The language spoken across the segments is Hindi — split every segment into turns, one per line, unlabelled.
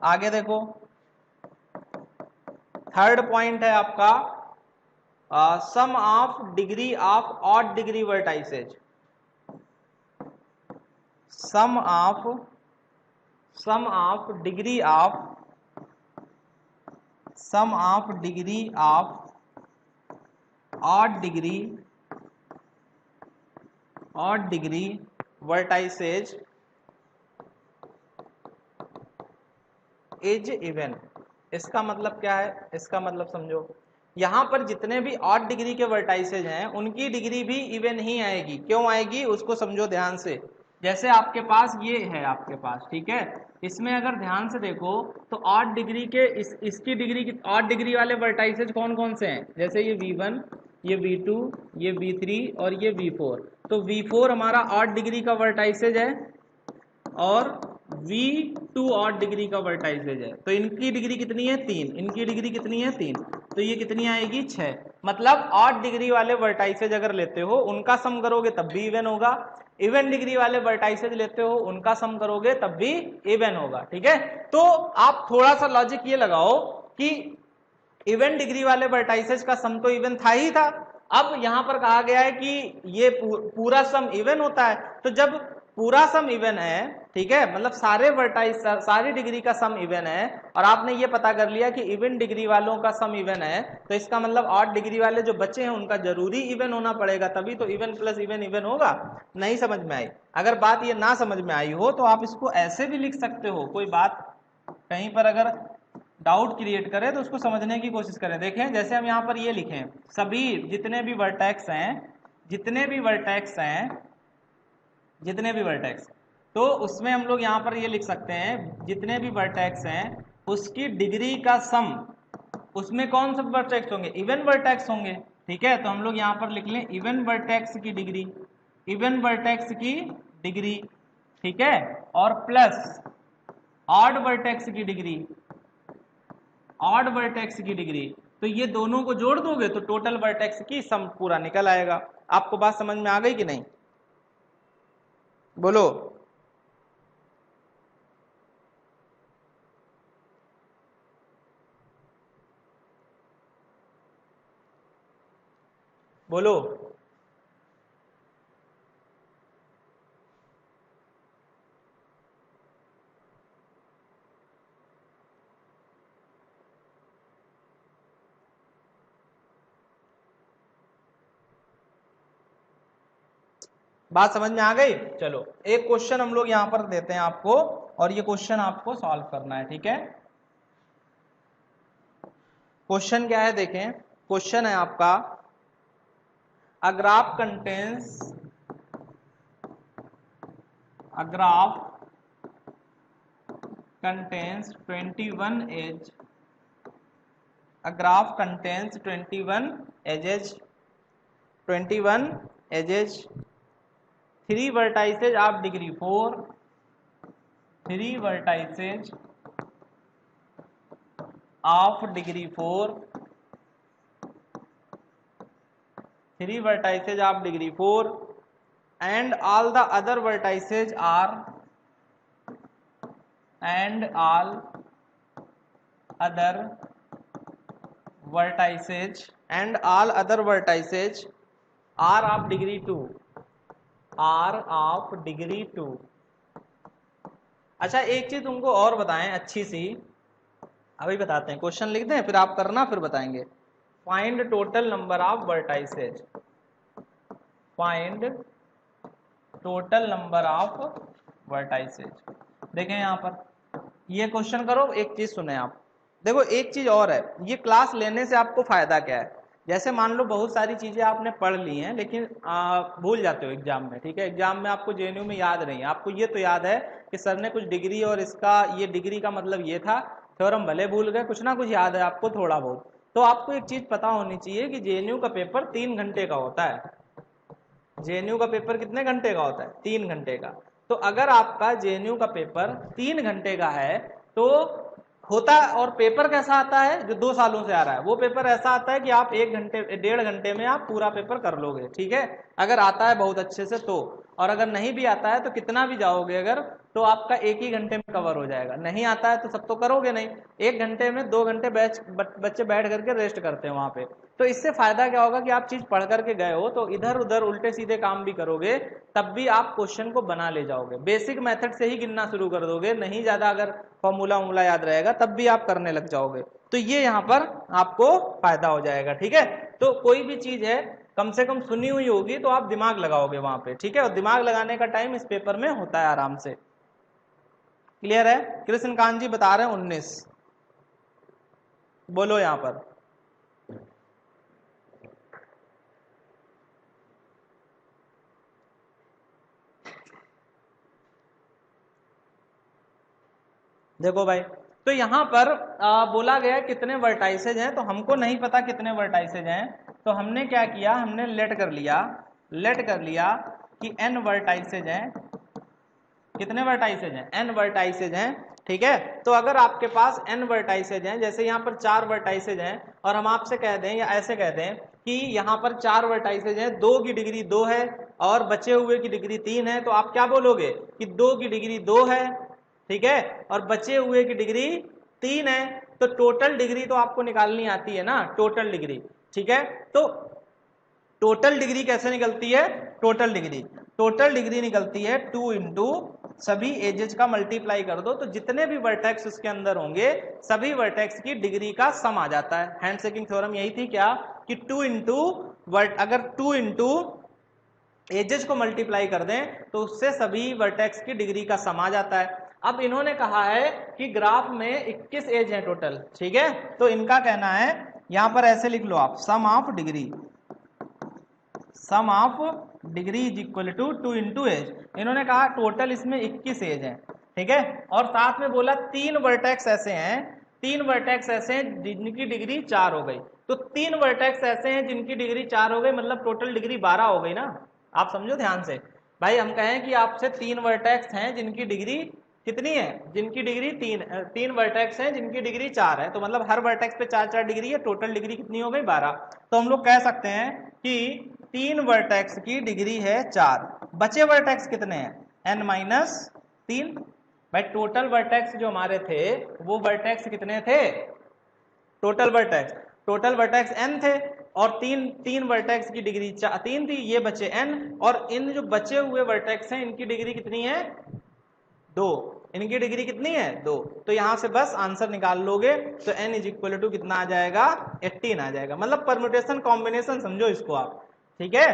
आगे देखो, थर्ड पॉइंट है आपका sum of degree of odd degree vertices, sum of degree of odd degree vertices is even. इसका मतलब क्या है, इसका मतलब समझो, यहां पर जितने भी ऑड डिग्री के वर्टाइसेज हैं उनकी डिग्री भी इवन ही आएगी। क्यों आएगी उसको समझो ध्यान से। जैसे आपके पास ये है, आपके पास ठीक है, इसमें अगर ध्यान से देखो तो ऑड डिग्री के इसकी डिग्री, ऑड डिग्री वाले वर्टाइसेज कौन कौन से हैं, जैसे ये V1, ये V2, ये V3 और ये V4। तो V4 हमारा ऑड डिग्री का वर्टाइसेज है और V2 ऑड डिग्री का वर्टाइसेज है। तो इनकी डिग्री कितनी है 3, इनकी डिग्री कितनी है 3, तो ये कितनी आएगी 6। मतलब ऑड डिग्री वाले वर्टाइसेज अगर लेते हो उनका सम करोगे तब भी इवन होगा, इवन डिग्री वाले वर्टाइसेज लेते हो उनका सम करोगे तब भी इवन होगा। ठीक है, तो आप थोड़ा सा लॉजिक ये लगाओ कि इवन डिग्री वाले वर्टाइसेज का सम तो इवन था ही था। अब यहां पर कहा गया है कि ये पूरा सम इवन होता है, तो जब पूरा सम इवन है, ठीक है, मतलब सारे वर्टाइज सारी डिग्री का सम इवन है और आपने ये पता कर लिया कि इवन डिग्री वालों का सम इवन है, तो इसका मतलब ऑड डिग्री वाले जो बचे हैं उनका जरूरी इवन होना पड़ेगा, तभी तो इवन प्लस इवन इवन होगा। नहीं समझ में आई? अगर बात ये ना समझ में आई हो तो आप इसको ऐसे भी लिख सकते हो, कोई बात कहीं पर अगर डाउट क्रिएट करें तो उसको समझने की कोशिश करें। देखें, जैसे हम यहाँ पर ये लिखें, सभी जितने भी वर्टेक्स हैं, तो उसमें हम लोग यहाँ पर ये लिख सकते हैं, जितने भी वर्टेक्स हैं उसकी डिग्री का सम, उसमें कौन से वर्टेक्स होंगे, इवन वर्टेक्स होंगे। ठीक है, तो हम लोग यहाँ पर लिख लें इवन वर्टेक्स की डिग्री, ठीक है, और प्लस ऑड वर्टेक्स की डिग्री, तो ये दोनों को जोड़ दोगे तो टोटल वर्टेक्स की सम पूरा निकल आएगा। आपको बात समझ में आ गई कि नहीं, बोलो। बोलो बात समझ में आ गई? चलो एक क्वेश्चन हम लोग यहां पर देते हैं आपको और ये क्वेश्चन आपको सॉल्व करना है। ठीक है, क्वेश्चन क्या है देखें, क्वेश्चन है आपका a graph contains 21 edge, a graph contains 21 edges, 3 vertices of degree 4, 3 vertices of degree 4, 3 vertices of degree 4 and all the other vertices are are of degree 2। अच्छा एक चीज तुमको और बताएं अच्छी सी, अभी बताते हैं, क्वेश्चन लिख दें फिर आप करना फिर बताएंगे। फाइंड टोटल नंबर ऑफ वर्टाइसेज, देखें यहाँ पर ये क्वेश्चन करो, एक चीज सुने आप। देखो एक चीज और है, ये क्लास लेने से आपको फायदा क्या है, जैसे मान लो बहुत सारी चीजें आपने पढ़ ली हैं लेकिन भूल जाते हो एग्जाम में। ठीक है, एग्जाम में आपको जेएनयू में याद नहीं है, आपको ये तो याद है कि सर ने कुछ डिग्री और इसका ये डिग्री का मतलब ये था, थ्योरम भले भूल गए, कुछ ना कुछ याद है आपको थोड़ा बहुत। तो आपको एक चीज पता होनी चाहिए कि जेएनयू का पेपर 3 घंटे का होता है। जेएनयू का पेपर कितने घंटे का होता है? 3 घंटे का। तो अगर आपका जेएनयू का पेपर 3 घंटे का है तो होता है, और पेपर कैसा आता है जो 2 सालों से आ रहा है, वो पेपर ऐसा आता है कि आप 1 घंटे 1.5 घंटे में आप पूरा पेपर कर लोगे। ठीक है, अगर आता है बहुत अच्छे से तो। और अगर नहीं भी आता है तो कितना भी जाओगे अगर, तो आपका एक ही घंटे में कवर हो जाएगा। नहीं आता है तो सब तो करोगे नहीं, 1 घंटे में 2 घंटे बच्चे बैठ करके रेस्ट करते हैं वहां पे। तो इससे फायदा क्या होगा कि आप चीज पढ़ करके गए हो तो इधर उधर उल्टे सीधे काम भी करोगे, तब भी आप क्वेश्चन को बना ले जाओगे। बेसिक मेथड से ही गिनना शुरू कर दोगे, नहीं ज्यादा अगर फॉर्मूला याद रहेगा तब भी आप करने लग जाओगे। तो ये यहाँ पर आपको फायदा हो जाएगा, ठीक है। तो कोई भी चीज है कम से कम सुनी हुई होगी तो आप दिमाग लगाओगे वहां पे, ठीक है। और दिमाग लगाने का टाइम इस पेपर में होता है आराम से। क्लियर है? कृष्णकांत जी बता रहे हैं 19। बोलो यहां पर। देखो भाई, तो यहां पर बोला गया कितने वर्टाइसेज हैं, तो हमको नहीं पता कितने वर्टाइसेज हैं, तो हमने क्या किया, हमने लेट कर लिया कि n वर्टाइसेज हैं। कितने वर्टाइसेज हैं? n वर्टाइसेज हैं, ठीक है। तो अगर आपके पास n वर्टाइसेज हैं, जैसे यहाँ पर 4 वर्टाइसेज हैं, और हम आपसे कह दें या ऐसे कह दें कि यहाँ पर 4 वर्टाइसेज हैं, 2 की डिग्री 2 है और बचे हुए की डिग्री 3 है, तो आप क्या बोलोगे कि 2 की डिग्री 2 है, ठीक है, और बचे हुए की डिग्री 3 है। तो टोटल डिग्री तो आपको निकालनी आती है ना, टोटल डिग्री, ठीक है। तो टोटल डिग्री कैसे निकलती है? टोटल डिग्री निकलती है 2 इंटू सभी एजेस का मल्टीप्लाई कर दो, तो जितने भी वर्टेक्स उसके अंदर होंगे सभी वर्टेक्स की डिग्री का सम आ जाता है। हैंडशेकिंग थ्योरम यही थी क्या कि 2 इंटू अगर 2 इंटू एजेस को मल्टीप्लाई कर दें तो उससे सभी वर्टेक्स की डिग्री का सम आ जाता है। अब इन्होंने कहा है कि ग्राफ में 21 एज है टोटल, ठीक है। तो इनका कहना है यहां पर ऐसे लिख लो आप, sum of degree is equal to 2 into edge. इन्होंने कहा टोटल इसमें 21 एज है, ठीक है। और साथ में बोला 3 वर्टेक्स ऐसे हैं जिनकी डिग्री 4 हो गई। तो 3 वर्टेक्स ऐसे हैं जिनकी डिग्री 4 हो गई, मतलब टोटल डिग्री 12 हो गई ना। आप समझो ध्यान से भाई, हम कहें कि आपसे 3 वर्टेक्स हैं जिनकी डिग्री कितनी है, जिनकी डिग्री 3 वर्टेक्स हैं जिनकी डिग्री 4 है, तो मतलब हर वर्टेक्स पे 4 डिग्री है, टोटल डिग्री कितनी हो गई 12। तो हम लोग कह सकते हैं कि 3 वर्टेक्स की डिग्री है 4, बचे वर्टेक्स कितने हैं n-3। भाई टोटल वर्टेक्स जो हमारे थे वो वर्टेक्स कितने थे, टोटल वर्टेक्स n थे, और तीन वर्टेक्स की डिग्री 3 थी, ये बचे n, और इन जो बचे हुए वर्टेक्स हैं इनकी डिग्री कितनी है 2, इनकी डिग्री कितनी है 2। तो यहां से बस आंसर निकाल लोगे तो n इज इक्वल टू कितना आ जाएगा 18 आ जाएगा। मतलब परम्यूटेशन कॉम्बिनेशन समझो इसको आप, ठीक है।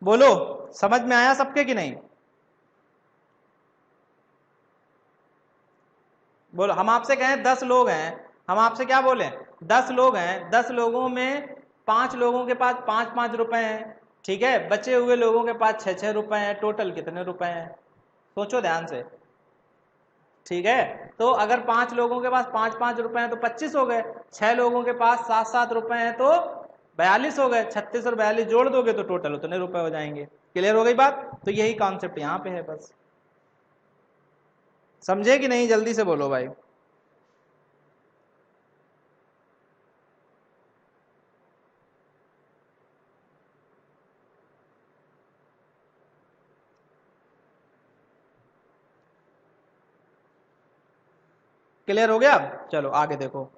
बोलो समझ में आया सबके कि नहीं? बोलो, हम आपसे कहें 10 लोग हैं, हम आपसे क्या बोले 10 लोग हैं, 10 लोगों में 5 लोगों के पास 5-5 रुपए हैं, ठीक है, बचे हुए लोगों के पास 6-6 रुपए हैं, टोटल कितने रुपए हैं? सोचो ध्यान से, ठीक है। तो अगर 5 लोगों के पास 5-5 रुपए हैं तो 25 हो गए, 6 लोगों के पास 7-7 रुपए हैं तो 42 हो गए, 36 और 42 जोड़ दोगे तो टोटल उतने रुपए हो जाएंगे। क्लियर हो गई बात? तो यही कॉन्सेप्ट यहाँ पे है, बस समझे कि नहीं? जल्दी से बोलो भाई। क्लियर हो गया? चलो आगे देखो।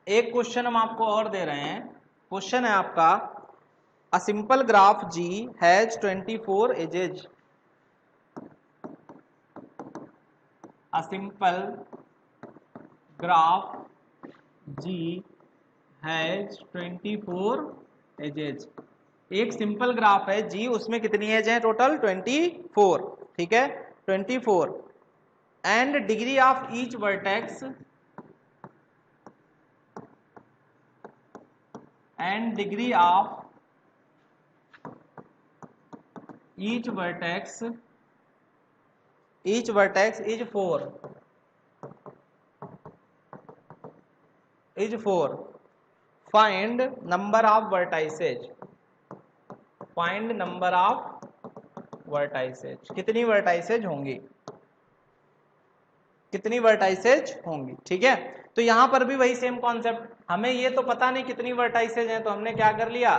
एक क्वेश्चन हम आपको और दे रहे हैं, क्वेश्चन है आपका a simple graph G has 24 edges. A simple graph G has 24 edges. एक सिंपल ग्राफ है G, उसमें कितनी एज है टोटल 24, ठीक है 24, and degree of each vertex and degree of each vertex is 4 find number of vertices, कितनी वर्टाइसेज होंगी? कितनी वर्टाइसेज होंगी। ठीक है, तो यहां पर भी वही सेम कॉन्सेप्ट, हमें ये तो पता नहीं कितनी वर्टाइसेज हैं, तो हमने क्या कर लिया,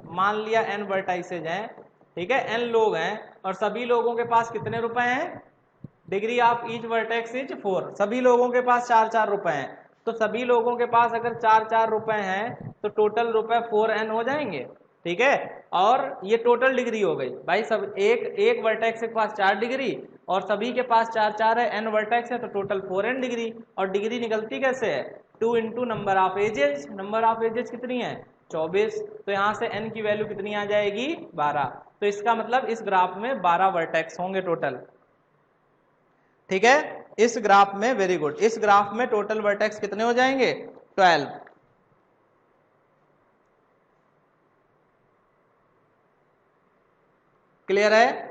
मान लिया n वर्टाइसेज हैं। ठीक है, n लोग हैं और सभी लोगों के पास कितने रुपए हैं, degree of each vertex is 4, सभी लोगों के पास 4-4 रुपए हैं। तो सभी लोगों के पास अगर 4-4 रुपए हैं तो टोटल रुपए 4n हो जाएंगे। ठीक है, और ये टोटल डिग्री हो गई भाई, सब एक वर्टेक्स के पास 4 डिग्री और सभी के पास 4-4 है, n वर्टेक्स है तो टोटल 4n डिग्री। और डिग्री निकलती कैसे है, 2 into number of edges, number of edges कितनी है 24, तो यहाँ से n की वैल्यू कितनी आ जाएगी 12। तो इसका मतलब इस ग्राफ में 12 वर्टेक्स होंगे टोटल। ठीक है, इस ग्राफ में, वेरी गुड, इस ग्राफ में टोटल वर्टेक्स कितने हो जाएंगे 12। क्लियर है।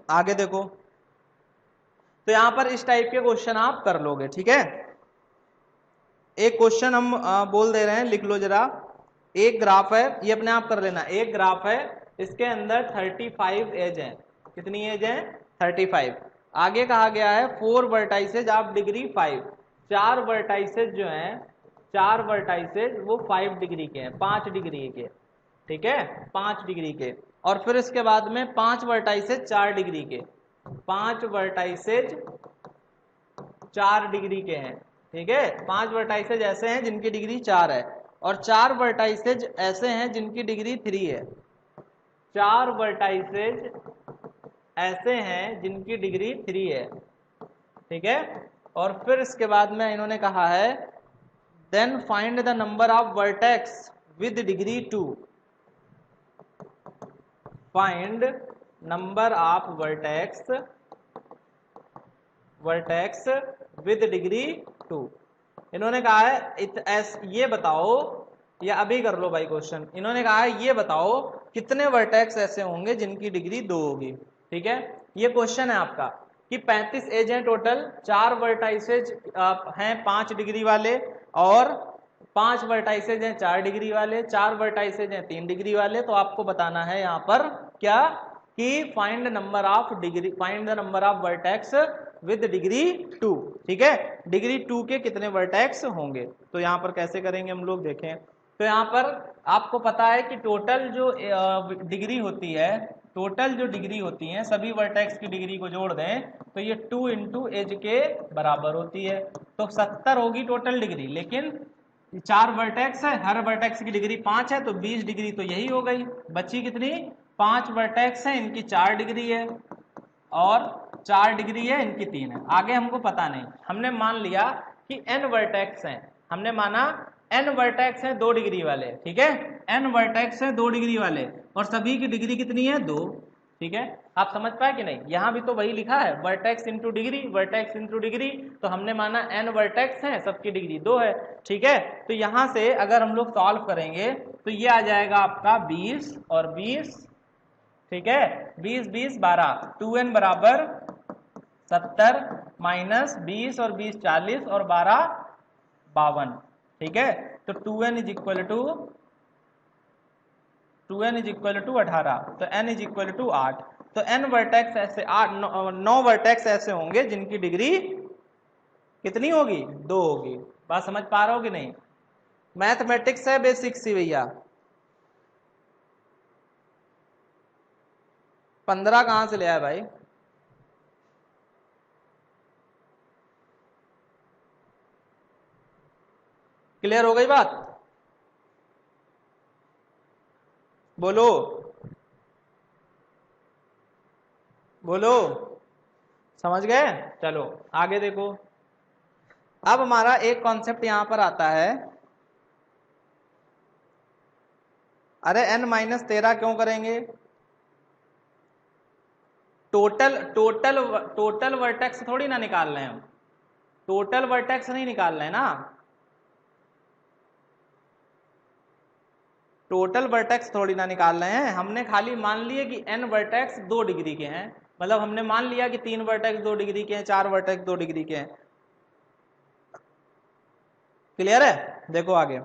आगे देखो, तो यहां पर इस टाइप के क्वेश्चन आप कर लोगे। ठीक है, एक क्वेश्चन हम बोल दे रहे हैं, लिख लो जरा। एक ग्राफ है, ये अपने आप कर लेना, एक ग्राफ है, इसके अंदर 35 एज है, कितनी एज है 35। आगे कहा गया है 4 वर्टाइसेज ऑफ डिग्री 5, 4 वर्टाइसेज जो हैं, 4 वर्टाइसेज वो 5 डिग्री के हैं, 5 डिग्री के। ठीक है, 5 डिग्री के। और फिर इसके बाद में 5 वर्टाइसेज 4 डिग्री के, 5 वर्टाइसेज 4 डिग्री के हैं। ठीक है, 5 वर्टाइसेज ऐसे हैं जिनकी डिग्री 4 है और 4 वर्टाइसेज ऐसे हैं जिनकी डिग्री 3 है। 4 वर्टाइसेज ऐसे हैं जिनकी डिग्री 3 है। ठीक है, और फिर इसके बाद में इन्होंने कहा है then find the number of vertex with degree 2, find number of vertex with degree 2। इन्होंने कहा है ये बताओ, या अभी कर लो भाई क्वेश्चन, इन्होंने कहा है ये बताओ कितने वर्टेक्स ऐसे होंगे जिनकी डिग्री 2 होगी। ठीक है, ये क्वेश्चन है आपका कि 35 एज हैं टोटल, 4 वर्टाइसेज हैं 5 डिग्री वाले और 5 वर्टाइसेज हैं 4 डिग्री वाले, 4 वर्टाइसेज हैं 3 डिग्री वाले। तो आपको बताना है यहाँ पर क्या, कि find number of degree, find the number of vertex with degree 2। ठीक है, डिग्री 2 के कितने वर्टेक्स होंगे। तो यहाँ पर कैसे करेंगे हम लोग, देखें। तो यहाँ पर आपको पता है कि टोटल जो डिग्री होती है, टोटल जो डिग्री होती है, सभी वर्टेक्स की डिग्री को जोड़ दें तो ये 2 इंटू एज के बराबर होती है। तो 70 होगी टोटल डिग्री, लेकिन 4 वर्टेक्स है, हर वर्टेक्स की डिग्री 5 है तो 20 डिग्री तो यही हो गई। बची कितनी, 5 वर्टेक्स है, इनकी 4 डिग्री है और 4 डिग्री है, इनकी 3 है। आगे हमको पता नहीं, हमने मान लिया कि n वर्टेक्स हैं, हमने माना n वर्टेक्स हैं 2 डिग्री वाले। ठीक है, n वर्टेक्स हैं 2 डिग्री वाले और सभी की डिग्री कितनी है 2। ठीक है, आप समझ पाए कि नहीं, यहां भी तो वही लिखा है vertex into degree, vertex into degree, तो हमने माना n वर्टेक्स हैं, सबकी डिग्री 2 है। ठीक है, तो यहां से अगर हम लोग सॉल्व करेंगे तो ये आ जाएगा आपका 20 और 20। ठीक है, 20 20 12, 2n बराबर 70 माइनस 20 और 20 40 और 12 52। ठीक है, तो 2n इज इक्वल टू 18, तो n इज इक्वल टू 8। तो n वर्टेक्स ऐसे 9 वर्टेक्स ऐसे होंगे जिनकी डिग्री कितनी होगी 2 होगी। बात समझ पा रहे हो कि नहीं, मैथमेटिक्स है बेसिक सी भैया। 15 कहां से ले आया भाई, क्लियर हो गई बात, बोलो बोलो, समझ गए। चलो आगे देखो, अब हमारा एक कॉन्सेप्ट यहां पर आता है, अरे n-13 क्यों करेंगे, टोटल वर्टेक्स थोड़ी ना निकाल रहे हैं हम, टोटल वर्टेक्स नहीं निकाल रहे हैं ना, टोटल वर्टेक्स थोड़ी ना निकाल रहे हैं, हमने खाली मान लिए कि n वर्टेक्स 2 डिग्री के हैं, मतलब हमने मान लिया कि 3 वर्टेक्स 2 डिग्री के हैं, 4 वर्टेक्स 2 डिग्री के हैं। क्लियर है? देखो आगे